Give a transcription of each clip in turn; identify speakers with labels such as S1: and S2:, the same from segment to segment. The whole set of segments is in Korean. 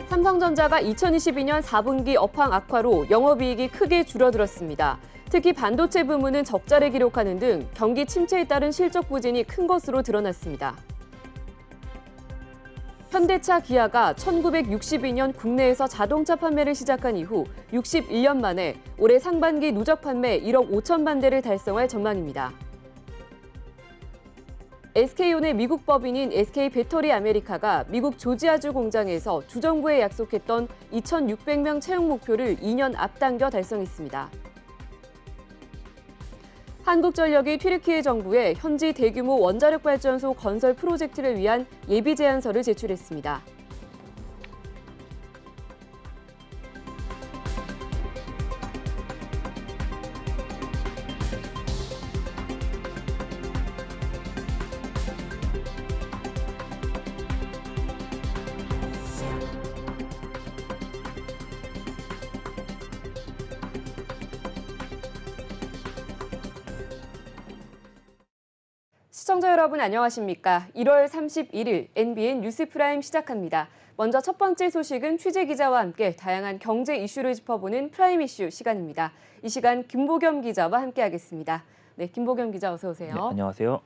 S1: 삼성전자가 2022년 4분기 업황 악화로 영업이익이 크게 줄어들었습니다. 특히 반도체 부문은 적자를 기록하는 등 경기 침체에 따른 실적 부진이 큰 것으로 드러났습니다. 현대차, 기아가 1962년 국내에서 자동차 판매를 시작한 이후 61년 만에 올해 상반기 누적 판매 1억 5천만 대를 달성할 전망입니다. SK온의 미국 법인인 SK배터리 아메리카가 미국 조지아주 공장에서 주정부에 약속했던 2,600명 채용 목표를 2년 앞당겨 달성했습니다. 한국전력이 튀르키예 정부에 현지 대규모 원자력발전소 건설 프로젝트를 위한 예비 제안서를 제출했습니다. 시청자 여러분 안녕하십니까? 1월 31일 NBN 뉴스프라임 시작합니다. 먼저 첫 번째 소식은 취재 기자와 함께 다양한 경제 이슈를 짚어보는 프라임 이슈 시간입니다. 이 시간 김보겸 기자와 함께하겠습니다. 네, 김보겸 기자 어서 오세요.
S2: 네, 안녕하세요.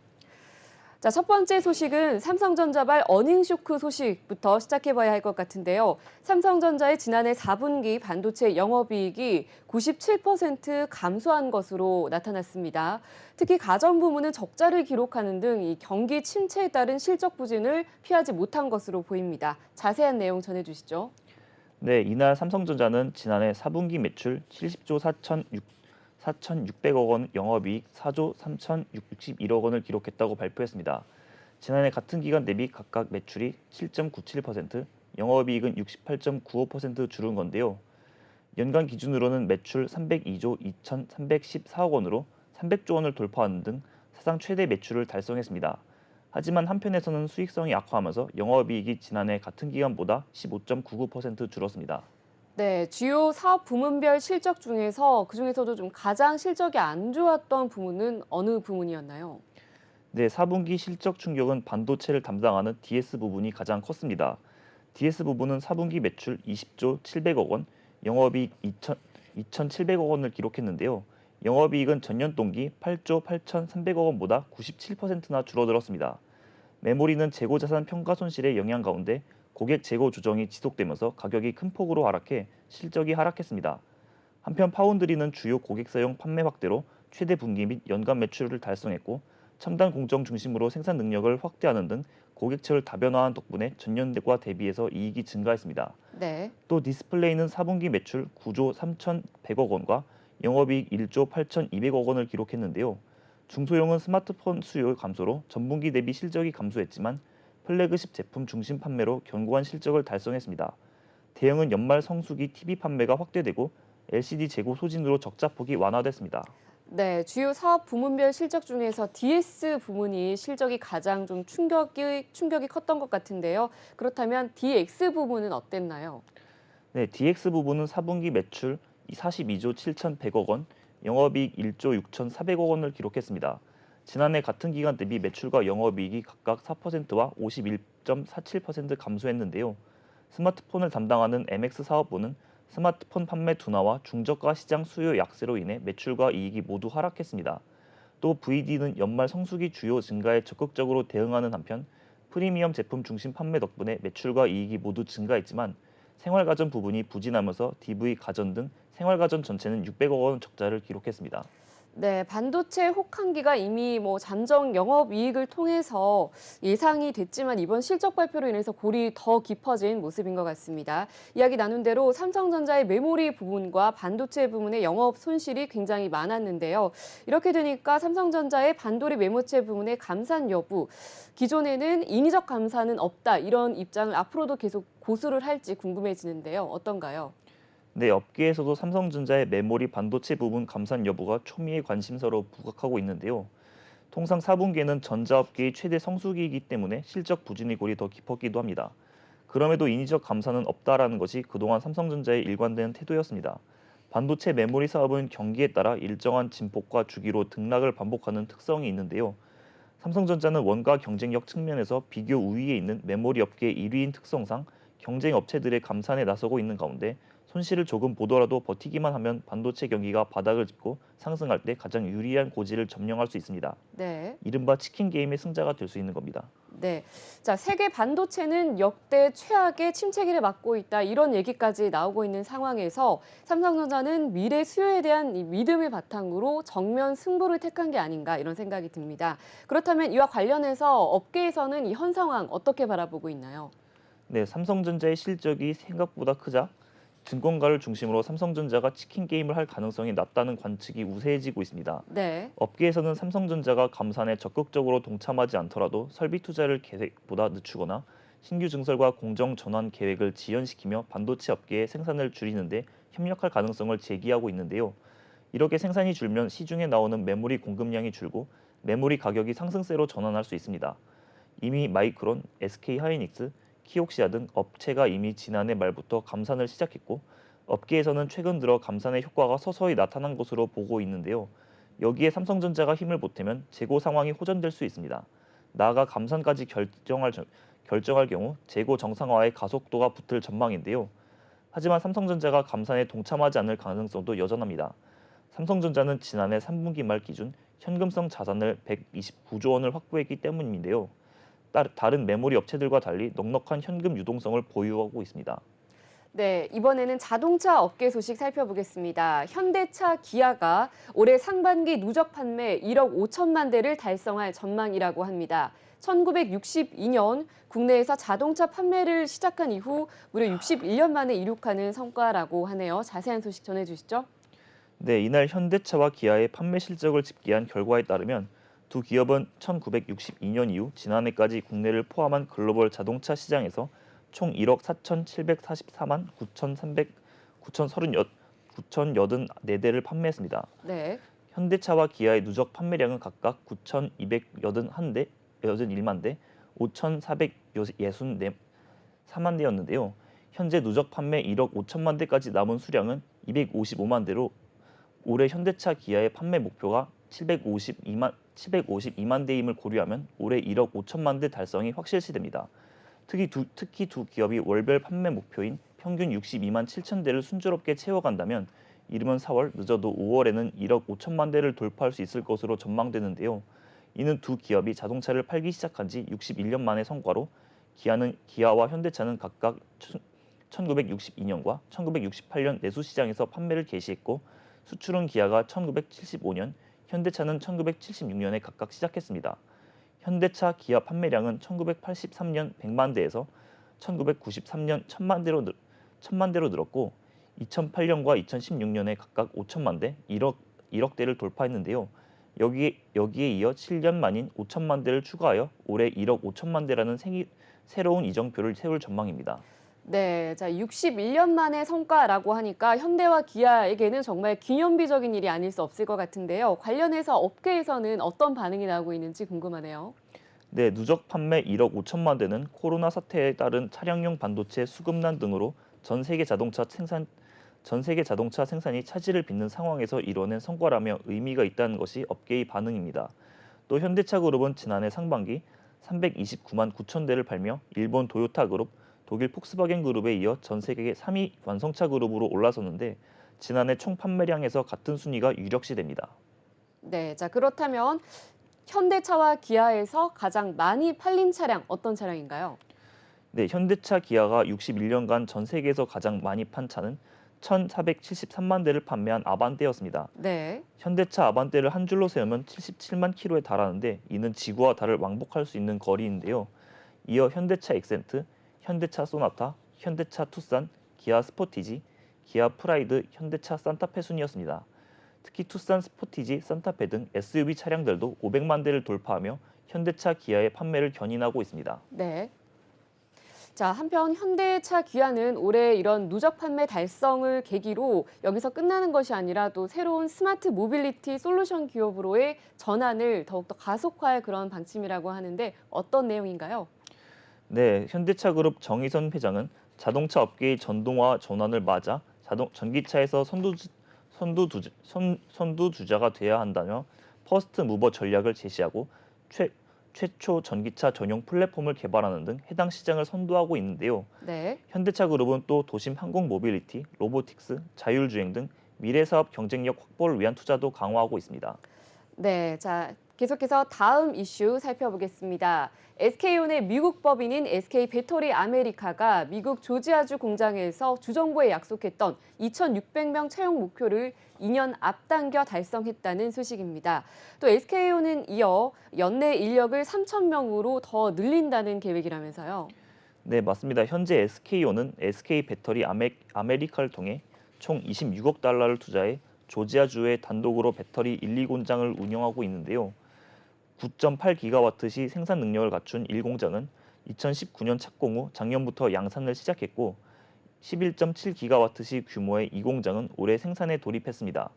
S1: 자, 첫 번째 소식은 삼성전자발 어닝 쇼크 소식부터 시작해봐야 할 것 같은데요. 삼성전자의 지난해 4분기 반도체 영업이익이 97% 감소한 것으로 나타났습니다. 특히 가전 부문은 적자를 기록하는 등 이 경기 침체에 따른 실적 부진을 피하지 못한 것으로 보입니다. 자세한 내용 전해주시죠.
S2: 네, 이날 삼성전자는 지난해 4분기 매출 70조 4,600억 원, 영업이익 4조 3,661억 원을 기록했다고 발표했습니다. 지난해 같은 기간 대비 각각 매출이 7.97%, 영업이익은 68.95% 줄은 건데요. 연간 기준으로는 매출 302조 2,314억 원으로 300조 원을 돌파하는 등 사상 최대 매출을 달성했습니다. 하지만 한편에서는 수익성이 악화하면서 영업이익이 지난해 같은 기간보다 15.99% 줄었습니다.
S1: 네, 주요 사업 부문별 실적 중에서 그중에서도 좀 가장 실적이 안 좋았던 부문은 어느 부문이었나요?
S2: 네, 4분기 실적 충격은 반도체를 담당하는 DS 부분이 가장 컸습니다. DS 부분은 4분기 매출 20조 700억 원, 영업이익 2,700억 원을 기록했는데요. 영업이익은 전년 동기 8조 8,300억 원보다 97%나 줄어들었습니다. 메모리는 재고자산 평가 손실의 영향 가운데 고객 재고 조정이 지속되면서 가격이 큰 폭으로 하락해 실적이 하락했습니다. 한편 파운드리는 주요 고객사용 판매 확대로 최대 분기 및 연간 매출을 달성했고 첨단 공정 중심으로 생산 능력을 확대하는 등 고객처를 다변화한 덕분에 전년과 대비해서 이익이 증가했습니다.
S1: 네.
S2: 또 디스플레이는 4분기 매출 9조 3,100억 원과 영업이익 1조 8,200억 원을 기록했는데요. 중소형은 스마트폰 수요 감소로 전분기 대비 실적이 감소했지만 플래그십 제품 중심 판매로 견고한 실적을 달성했습니다. 대형은 연말 성수기 TV 판매가 확대되고 LCD 재고 소진으로 적자폭이 완화됐습니다.
S1: 네, 주요 사업 부문별 실적 중에서 DS 부문이 실적이 가장 좀 충격이 컸던 것 같은데요. 그렇다면 DX 부문은 어땠나요?
S2: 네, DX 부분은 4분기 매출 42조 7,100억 원, 영업이익 1조 6,400억 원을 기록했습니다. 지난해 같은 기간 대비 매출과 영업이익이 각각 4%와 51.47% 감소했는데요. 스마트폰을 담당하는 MX 사업부는 스마트폰 판매 둔화와 중저가 시장 수요 약세로 인해 매출과 이익이 모두 하락했습니다. 또 VD는 연말 성수기 주요 증가에 적극적으로 대응하는 한편 프리미엄 제품 중심 판매 덕분에 매출과 이익이 모두 증가했지만 생활가전 부분이 부진하면서 DV 가전 등 생활가전 전체는 600억 원 적자를 기록했습니다.
S1: 네, 반도체 혹한기가 이미 잠정 영업이익을 통해서 예상이 됐지만 이번 실적 발표로 인해서 골이 더 깊어진 모습인 것 같습니다. 이야기 나눈 대로 삼성전자의 메모리 부분과 반도체 부문의 영업 손실이 굉장히 많았는데요. 이렇게 되니까 삼성전자의 반도리 메모체 부문의 감산 여부, 기존에는 인위적 감산은 없다 이런 입장을 앞으로도 계속 고수를 할지 궁금해지는데요. 어떤가요?
S2: 네, 업계에서도 삼성전자의 메모리 반도체 부분 감산 여부가 초미의 관심사로 부각하고 있는데요. 통상 4분기에는 전자업계의 최대 성수기이기 때문에 실적 부진의 골이 더 깊었기도 합니다. 그럼에도 인위적 감산은 없다라는 것이 그동안 삼성전자의 일관된 태도였습니다. 반도체 메모리 사업은 경기에 따라 일정한 진폭과 주기로 등락을 반복하는 특성이 있는데요. 삼성전자는 원가 경쟁력 측면에서 비교 우위에 있는 메모리 업계 1위인 특성상 경쟁 업체들의 감산에 나서고 있는 가운데 손실을 조금 보더라도 버티기만 하면 반도체 경기가 바닥을 짚고 상승할 때 가장 유리한 고지를 점령할 수 있습니다.
S1: 네.
S2: 이른바 치킨 게임의 승자가 될 수 있는 겁니다.
S1: 네. 자, 세계 반도체는 역대 최악의 침체기를 맞고 있다. 이런 얘기까지 나오고 있는 상황에서 삼성전자는 미래 수요에 대한 이 믿음을 바탕으로 정면 승부를 택한 게 아닌가 이런 생각이 듭니다. 그렇다면 이와 관련해서 업계에서는 이 현 상황 어떻게 바라보고 있나요?
S2: 네, 삼성전자의 실적이 생각보다 크자 증권가를 중심으로 삼성전자가 치킨 게임을 할 가능성이 낮다는 관측이 우세해지고 있습니다.
S1: 네.
S2: 업계에서는 삼성전자가 감산에 적극적으로 동참하지 않더라도 설비 투자를 계획보다 늦추거나 신규 증설과 공정 전환 계획을 지연시키며 반도체 업계의 생산을 줄이는데 협력할 가능성을 제기하고 있는데요. 이렇게 생산이 줄면 시중에 나오는 메모리 공급량이 줄고 메모리 가격이 상승세로 전환할 수 있습니다. 이미 마이크론, SK하이닉스, 키옥시아 등 업체가 이미 지난해 말부터 감산을 시작했고 업계에서는 최근 들어 감산의 효과가 서서히 나타난 것으로 보고 있는데요. 여기에 삼성전자가 힘을 보태면 재고 상황이 호전될 수 있습니다. 나아가 감산까지 결정할 경우 재고 정상화의 가속도가 붙을 전망인데요. 하지만 삼성전자가 감산에 동참하지 않을 가능성도 여전합니다. 삼성전자는 지난해 3분기 말 기준 현금성 자산을 129조 원을 확보했기 때문인데요. 다른 메모리 업체들과 달리 넉넉한 현금 유동성을 보유하고 있습니다.
S1: 네, 이번에는 자동차 업계 소식 살펴보겠습니다. 현대차, 기아가 올해 상반기 누적 판매 1억 5천만 대를 달성할 전망이라고 합니다. 1962년 국내에서 자동차 판매를 시작한 이후 무려 61년 만에 이룩하는 성과라고 하네요. 자세한 소식 전해주시죠.
S2: 네, 이날 현대차와 기아의 판매 실적을 집계한 결과에 따르면 두 기업은 1962년 이후 지난해까지 국내를 포함한 글로벌 자동차 시장에서 총 1억 4,744만 9,034대를 판매했습니다.
S1: 네.
S2: 현대차와 기아의 누적 판매량은 각각 9,281만 대, 5,464만 대였는데요. 현재 누적 판매 1억 5천만 대까지 남은 수량은 255만 대로 올해 현대차 기아의 판매 목표가 752만 대임을 고려하면 올해 1억 5천만 대 달성이 확실시됩니다. 특히 두 기업이 월별 판매 목표인 평균 62만 7천 대를 순조롭게 채워간다면 이르면 4월, 늦어도 5월에는 1억 5천만 대를 돌파할 수 있을 것으로 전망되는데요. 이는 두 기업이 자동차를 팔기 시작한 지 61년 만의 성과로 기아와 현대차는 각각 1962년과 1968년 내수 시장에서 판매를 개시했고 수출은 기아가 1975년, 현대차는 1976년에 각각 시작했습니다. 현대차 기아 판매량은 1983년 100만 대에서 1993년 1000만 대로 늘었고 2008년과 2016년에 각각 5천만 대, 1억 대를 돌파했는데요. 여기에 이어 7년 만인 5천만 대를 추가하여 올해 1억 5천만 대라는 새로운 이정표를 세울 전망입니다.
S1: 네, 자, 61년 만의 성과라고 하니까 현대와 기아에게는 정말 기념비적인 일이 아닐 수 없을 것 같은데요. 관련해서 업계에서는 어떤 반응이 나오고 있는지 궁금하네요.
S2: 네, 누적 판매 1억 5천만 대는 코로나 사태에 따른 차량용 반도체 수급난 등으로 전 세계 자동차 생산이 차질을 빚는 상황에서 이뤄낸 성과라며 의미가 있다는 것이 업계의 반응입니다. 또 현대차그룹은 지난해 상반기 329만 9천 대를 팔며 일본 도요타 그룹, 독일 폭스바겐 그룹에 이어 전 세계 3위 완성차 그룹으로 올라섰는데 지난해 총 판매량에서 같은 순위가 유력시됩니다.
S1: 네, 자, 그렇다면 현대차와 기아에서 가장 많이 팔린 차량 어떤 차량인가요?
S2: 네, 현대차 기아가 61년간 전 세계에서 가장 많이 판 차는 1,473만 대를 판매한 아반떼였습니다.
S1: 네.
S2: 현대차 아반떼를 한 줄로 세우면 77만 킬로에 달하는데 이는 지구와 달을 왕복할 수 있는 거리인데요. 이어 현대차 엑센트, 현대차 소나타, 현대차 투싼, 기아 스포티지, 기아 프라이드, 현대차 산타페 순이었습니다. 특히 투싼 스포티지, 산타페 등 SUV 차량들도 500만 대를 돌파하며 현대차 기아의 판매를 견인하고 있습니다.
S1: 네. 자, 한편 현대차 기아는 올해 이런 누적 판매 달성을 계기로 여기서 끝나는 것이 아니라 또 새로운 스마트 모빌리티 솔루션 기업으로의 전환을 더욱더 가속화할 그런 방침이라고 하는데 어떤 내용인가요?
S2: 네, 현대차그룹 정의선 회장은 자동차 업계의 전동화 전환을 맞아 전기차에서 선두주자가 돼야 한다며 퍼스트 무버 전략을 제시하고 최초 전기차 전용 플랫폼을 개발하는 등 해당 시장을 선도하고 있는데요.
S1: 네.
S2: 현대차 그룹은 또 도심 항공 모빌리티, 로보틱스, 자율주행 등 미래 사업 경쟁력 확보를 위한 투자도 강화하고 있습니다.
S1: 네, 자, 계속해서 다음 이슈 살펴보겠습니다. SK온의 미국 법인인 SK 배터리 아메리카가 미국 조지아주 공장에서 주정부에 약속했던 2,600명 채용 목표를 2년 앞당겨 달성했다는 소식입니다. 또 SK온은 이어 연내 인력을 3,000명으로 더 늘린다는 계획이라면서요.
S2: 네, 맞습니다. 현재 SK온은 SK 배터리 아메리카를 통해 총 26억 달러를 투자해 조지아주에 단독으로 배터리 1, 2공장을 운영하고 있는데요. 9.8기가와트시 생산 능력을 갖춘 1공장은 2019년 착공 후 작년부터 양산을 시작했고 11.7기가와트시 규모의 2공장은 올해 생산에 돌입했습니다.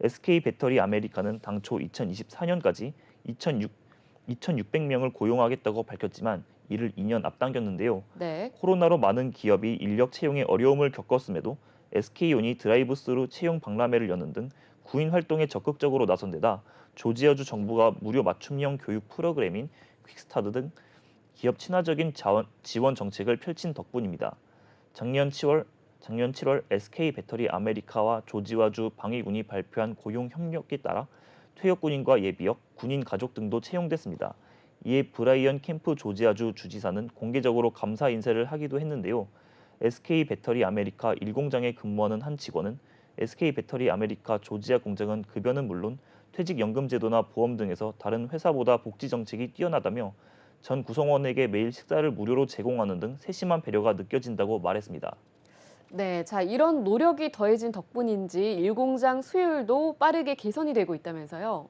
S2: SK 배터리 아메리카는 당초 2024년까지 2,600명을 고용하겠다고 밝혔지만 이를 2년 앞당겼는데요.
S1: 네.
S2: 코로나로 많은 기업이 인력 채용에 어려움을 겪었음에도 SK온이 드라이브스루 채용 박람회를 여는 등 구인 활동에 적극적으로 나선 데다 조지아주 정부가 무료 맞춤형 교육 프로그램인 퀵스타트 등 기업 친화적인 지원 정책을 펼친 덕분입니다. 작년 7월 SK 배터리 아메리카와 조지아주 방위군이 발표한 고용 협력에 따라 퇴역 군인과 예비역, 군인 가족 등도 채용됐습니다. 이에 브라이언 캠프 조지아주 주지사는 공개적으로 감사 인사를 하기도 했는데요. SK 배터리 아메리카 1공장에 근무하는 한 직원은 SK 배터리 아메리카 조지아 공장은 급여는 물론 퇴직연금 제도나 보험 등에서 다른 회사보다 복지 정책이 뛰어나다며 전 구성원에게 매일 식사를 무료로 제공하는 등 세심한 배려가 느껴진다고 말했습니다.
S1: 네, 자, 이런 노력이 더해진 덕분인지 1공장 수율도 빠르게 개선이 되고 있다면서요.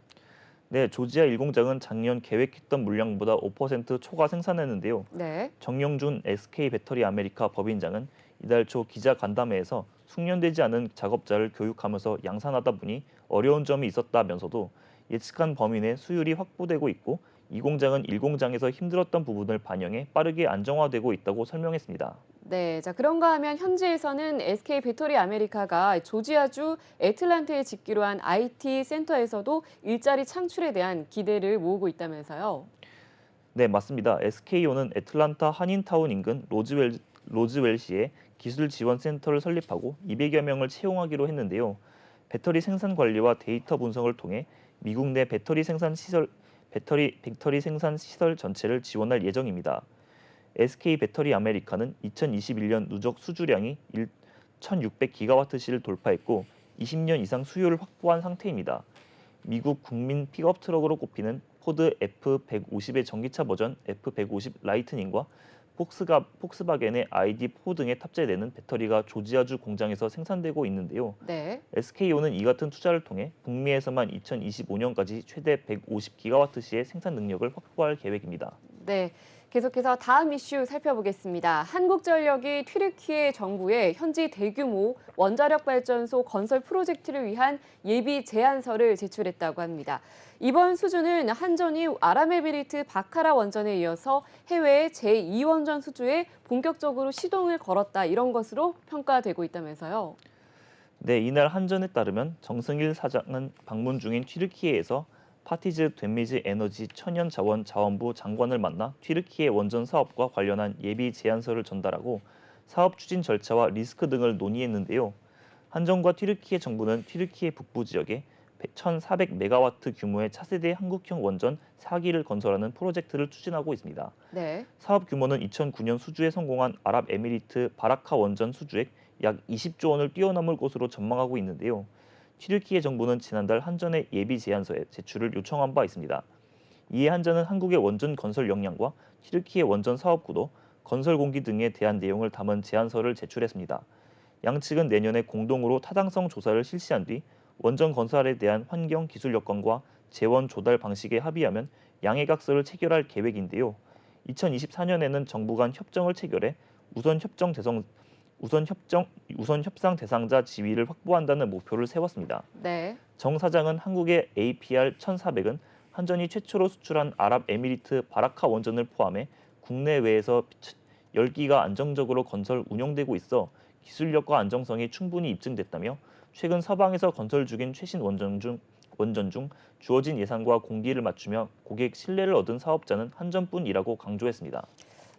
S2: 네, 조지아 1공장은 작년 계획했던 물량보다 5% 초과 생산했는데요.
S1: 네.
S2: 정영준 SK 배터리 아메리카 법인장은 이달 초 기자 간담회에서 숙련되지 않은 작업자를 교육하면서 양산하다 보니 어려운 점이 있었다면서도 예측한 범위 내 수율이 확보되고 있고 이 공장은 1공장에서 힘들었던 부분을 반영해 빠르게 안정화되고 있다고 설명했습니다.
S1: 네, 자, 그런가 하면 현지에서는 SK 배터리 아메리카가 조지아주 애틀랜타에 짓기로 한 IT 센터에서도 일자리 창출에 대한 기대를 모으고 있다면서요.
S2: 네, 맞습니다. SK온은 애틀란타 한인타운 인근 로즈웰시에 기술 지원 센터를 설립하고 200여 명을 채용하기로 했는데요. 배터리 생산 관리와 데이터 분석을 통해 미국 내 배터리 생산 시설 전체를 지원할 예정입니다. SK 배터리 아메리카는 2021년 누적 수주량이 1,600기가와트시를 돌파했고 20년 이상 수요를 확보한 상태입니다. 미국 국민 픽업 트럭으로 꼽히는 포드 F150의 전기차 버전 F150 라이트닝과 폭스바겐의 ID4 등에 탑재되는 배터리가 조지아주 공장에서 생산되고 있는데요.
S1: 네.
S2: SK온은 이 같은 투자를 통해 북미에서만 2025년까지 최대 150기가와트시의 생산 능력을 확보할 계획입니다.
S1: 네. 계속해서 다음 이슈 살펴보겠습니다. 한국전력이 튀르키예 정부에 현지 대규모 원자력 발전소 건설 프로젝트를 위한 예비 제안서를 제출했다고 합니다. 이번 수주는 한전이 아랍에미리트 바카라 원전에 이어서 해외 제2원전 수주에 본격적으로 시동을 걸었다 이런 것으로 평가되고 있다면서요.
S2: 네, 이날 한전에 따르면 정승일 사장은 방문 중인 튀르키예에서 파티즈 덴미즈 에너지 천연자원자원부 장관을 만나 튀르키예 원전 사업과 관련한 예비 제안서를 전달하고 사업 추진 절차와 리스크 등을 논의했는데요. 한전과 튀르키예 정부는 튀르키예 북부 지역에 1,400메가와트 규모의 차세대 한국형 원전 4기를 건설하는 프로젝트를 추진하고 있습니다.
S1: 네.
S2: 사업 규모는 2009년 수주에 성공한 아랍에미리트 바라카 원전 수주액 약 20조 원을 뛰어넘을 것으로 전망하고 있는데요. 튀르키예 정부는 지난달 한전의 예비 제안서에 제출을 요청한 바 있습니다. 이에 한전은 한국의 원전 건설 역량과 튀르키예 원전 사업 구도, 건설 공기 등에 대한 내용을 담은 제안서를 제출했습니다. 양측은 내년에 공동으로 타당성 조사를 실시한 뒤 원전 건설에 대한 환경 기술 여건과 재원 조달 방식에 합의하면 양해각서를 체결할 계획인데요. 2024년에는 정부 간 협정을 체결해 우선 협상 대상자 지위를 확보한다는 목표를 세웠습니다.
S1: 네.
S2: 정 사장은 한국의 APR 1400은 한전이 최초로 수출한 아랍에미리트 바라카 원전을 포함해 국내외에서 10기가 안정적으로 건설 운영되고 있어 기술력과 안정성이 충분히 입증됐다며 최근 서방에서 건설 중인 최신 원전 중 원전 중 주어진 예산과 공기를 맞추며 고객 신뢰를 얻은 사업자는 한 점뿐이라고 강조했습니다.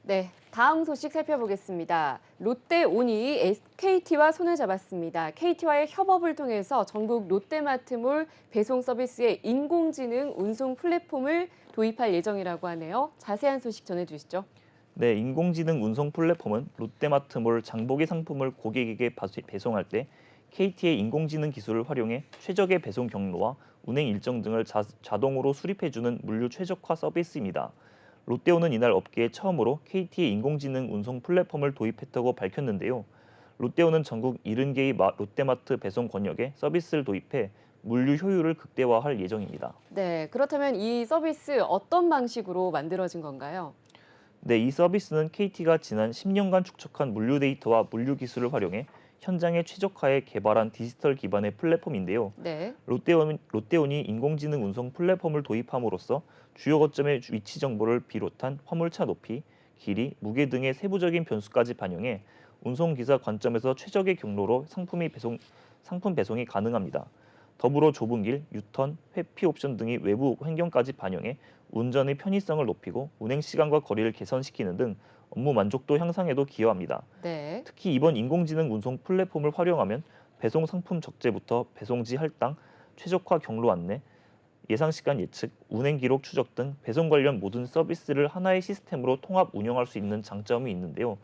S1: 네, 다음 소식 살펴보겠습니다. 롯데온이 KT와 손을 잡았습니다. KT와의 협업을 통해서 전국 롯데마트몰 배송 서비스에 인공지능 운송 플랫폼을 도입할 예정이라고 하네요. 자세한 소식 전해주시죠.
S2: 네, 인공지능 운송 플랫폼은 롯데마트몰 장보기 상품을 고객에게 배송할 때 KT의 인공지능 기술을 활용해 최적의 배송 경로와 운행 일정 등을 자동으로 수립해주는 물류 최적화 서비스입니다. 롯데온은 이날 업계에 처음으로 KT의 인공지능 운송 플랫폼을 도입했다고 밝혔는데요. 롯데온은 전국 70개의 롯데마트 배송 권역에 서비스를 도입해 물류 효율을 극대화할 예정입니다.
S1: 네, 그렇다면 이 서비스 어떤 방식으로 만들어진 건가요?
S2: 네, 이 서비스는 KT가 지난 10년간 축적한 물류 데이터와 물류 기술을 활용해 현장에 최적화해 개발한 디지털 기반의 플랫폼인데요.
S1: 네.
S2: 롯데온이 인공지능 운송 플랫폼을 도입함으로써 주요 거점의 위치 정보를 비롯한 화물차 높이, 길이, 무게 등의 세부적인 변수까지 반영해 운송기사 관점에서 최적의 경로로 상품 배송이 가능합니다. 더불어 좁은 길, 유턴, 회피 옵션 등의 외부 환경까지 반영해 운전의 편의성을 높이고 운행 시간과 거리를 개선시키는 등 업무 만족도 향상에도 기여합니다.
S1: 네.
S2: 특히 이번 인공지능 운송 플랫폼을 활용하면 배송 상품 적재부터 배송지 할당, 최적화 경로 안내, 예상 시간 예측, 운행 기록 추적 등 배송 관련 모든 서비스를 하나의 시스템으로 통합 운영할 수 있는 장점이 있는데요.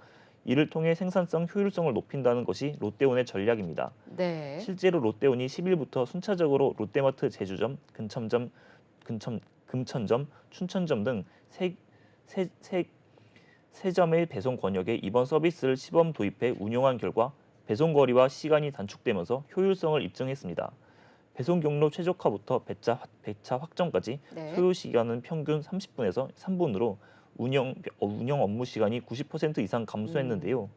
S2: 이를 통해 생산성, 효율성을 높인다는 것이 롯데온의 전략입니다.
S1: 네.
S2: 실제로 롯데온이 10일부터 순차적으로 롯데마트 제주점, 금천점, 춘천점 등 세 점의 배송 권역에 이번 서비스를 시범 도입해 운용한 결과 배송 거리와 시간이 단축되면서 효율성을 입증했습니다. 배송 경로 최적화부터 배차 확정까지
S1: 네.
S2: 소요 시간은 평균 30분에서 3분으로 운영 업무 시간이 90% 이상 감소했는데요.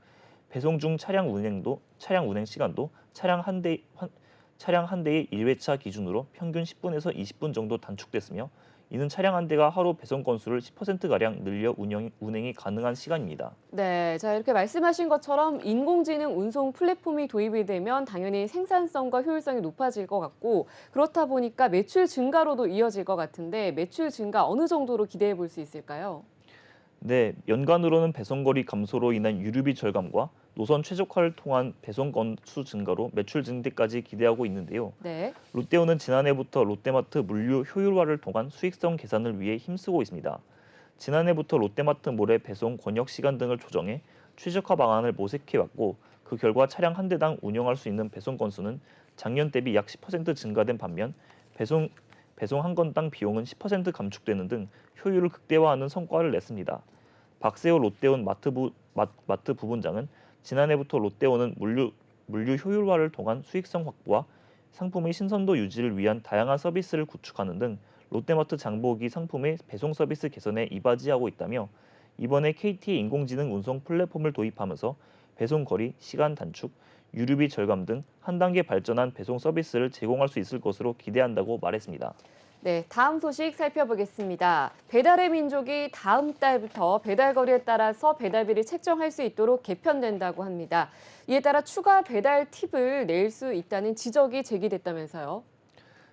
S2: 배송 중 차량 운행 시간도 차량 한 대의 1회차 기준으로 평균 10분에서 20분 정도 단축됐으며 이는 차량 한 대가 하루 배송 건수를 10%가량 늘려 운행이 가능한 시간입니다.
S1: 네, 자 이렇게 말씀하신 것처럼 인공지능 운송 플랫폼이 도입이 되면 당연히 생산성과 효율성이 높아질 것 같고 그렇다 보니까 매출 증가로도 이어질 것 같은데 매출 증가 어느 정도로 기대해 볼 수 있을까요?
S2: 네, 연간으로는 배송거리 감소로 인한 유류비 절감과 노선 최적화를 통한 배송 건수 증가로 매출 증대까지 기대하고 있는데요.
S1: 네.
S2: 롯데온은 지난해부터 롯데마트 물류 효율화를 통한 수익성 개선을 위해 힘쓰고 있습니다. 지난해부터 롯데마트몰의 배송 권역 시간 등을 조정해 최적화 방안을 모색해왔고 그 결과 차량 한 대당 운영할 수 있는 배송 건수는 작년 대비 약 10% 증가된 반면 배송 한 건당 비용은 10% 감축되는 등 효율을 극대화하는 성과를 냈습니다. 박세호 롯데온 마트 부분장은 지난해부터 롯데온은 물류 효율화를 통한 수익성 확보와 상품의 신선도 유지를 위한 다양한 서비스를 구축하는 등 롯데마트 장보기 상품의 배송 서비스 개선에 이바지하고 있다며 이번에 KT의 인공지능 운송 플랫폼을 도입하면서 배송 거리, 시간 단축, 유류비 절감 등 한 단계 발전한 배송 서비스를 제공할 수 있을 것으로 기대한다고 말했습니다.
S1: 네, 다음 소식 살펴보겠습니다. 배달의 민족이 다음 달부터 배달 거리에 따라서 배달비를 책정할 수 있도록 개편된다고 합니다. 이에 따라 추가 배달 팁을 낼 수 있다는 지적이 제기됐다면서요.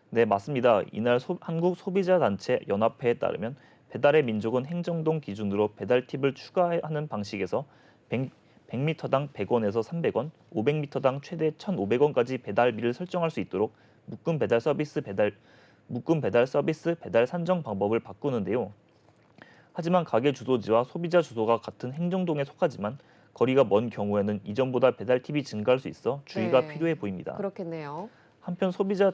S2: 네, 맞습니다. 이날 한국소비자단체 연합회에 따르면 배달의 민족은 행정동 기준으로 배달 팁을 추가하는 방식에서 100m당 100원에서 300원, 500m당 최대 1,500원까지 배달비를 설정할 수 있도록 묶음 배달 서비스 배달 산정 방법을 바꾸는데요. 하지만 가게 주소지와 소비자 주소가 같은 행정동에 속하지만 거리가 먼 경우에는 이전보다 배달 팁이 증가할 수 있어 주의가
S1: 네,
S2: 필요해 보입니다.
S1: 그렇겠네요.
S2: 한편 소비자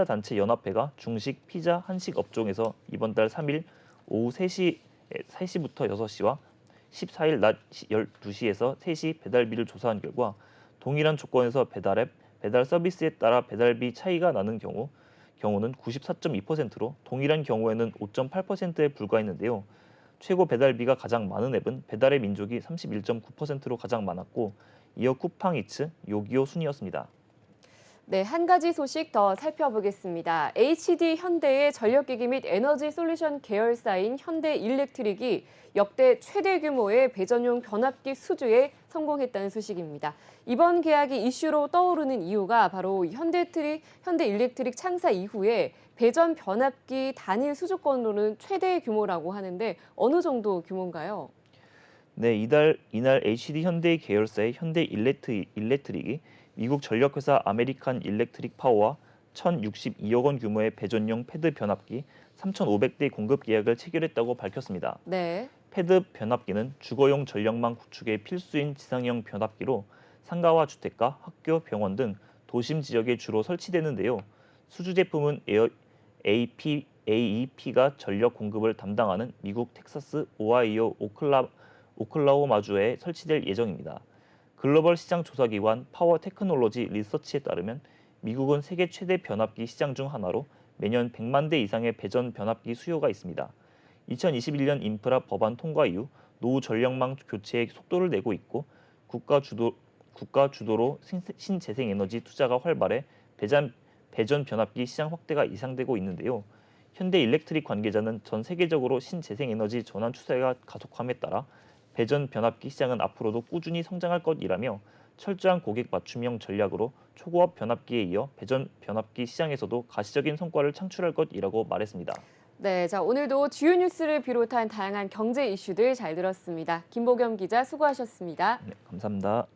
S2: 단체 연합회가 중식, 피자, 한식 업종에서 이번 달 3일 오후 3시부터 6시와 14일 낮 12시에서 3시 배달비를 조사한 결과 동일한 조건에서 배달 앱, 배달 서비스에 따라 배달비 차이가 나는 경우는 94.2%로 동일한 경우에는 5.8%에 불과했는데요. 최고 배달비가 가장 많은 앱은 배달의 민족이 31.9%로 가장 많았고 이어 쿠팡이츠, 요기요 순이었습니다.
S1: 네, 한 가지 소식 더 살펴보겠습니다. HD 현대의 전력기기 및 에너지 솔루션 계열사인 현대일렉트릭이 역대 최대 규모의 배전용 변압기 수주에 성공했다는 소식입니다. 이번 계약이 이슈로 떠오르는 이유가 바로 현대일렉트릭 창사 이후에 배전 변압기 단일 수주권으로는 최대 규모라고 하는데 어느 정도 규모인가요?
S2: 네, 이날 HD 현대 계열사의 현대일렉트릭이 미국 전력회사 아메리칸 일렉트릭 파워와 1,062억 원 규모의 배전용 패드 변압기 3,500대 공급 계약을 체결했다고 밝혔습니다.
S1: 네.
S2: 패드 변압기는 주거용 전력망 구축에 필수인 지상형 변압기로 상가와 주택가, 학교, 병원 등 도심 지역에 주로 설치되는데요. 수주 제품은 AEP가 전력 공급을 담당하는 미국 텍사스, 오하이오, 오클라호마주에 설치될 예정입니다. 글로벌 시장 조사기관 파워 테크놀로지 리서치에 따르면 미국은 세계 최대 변압기 시장 중 하나로 매년 100만 대 이상의 배전 변압기 수요가 있습니다. 2021년 인프라 법안 통과 이후 노후 전력망 교체에 속도를 내고 있고 국가 주도로 신재생에너지 투자가 활발해 배전 변압기 시장 확대가 예상되고 있는데요. 현대일렉트릭 관계자는 전 세계적으로 신재생에너지 전환 추세가 가속함에 따라 배전 변압기 시장은 앞으로도 꾸준히 성장할 것이라며 철저한 고객 맞춤형 전략으로 초고압 변압기에 이어 배전 변압기 시장에서도 가시적인 성과를 창출할 것이라고 말했습니다.
S1: 네, 자, 오늘도 주요 뉴스를 비롯한 다양한 경제 이슈들 잘 들었습니다. 김보겸 기자 수고하셨습니다.
S2: 네, 감사합니다.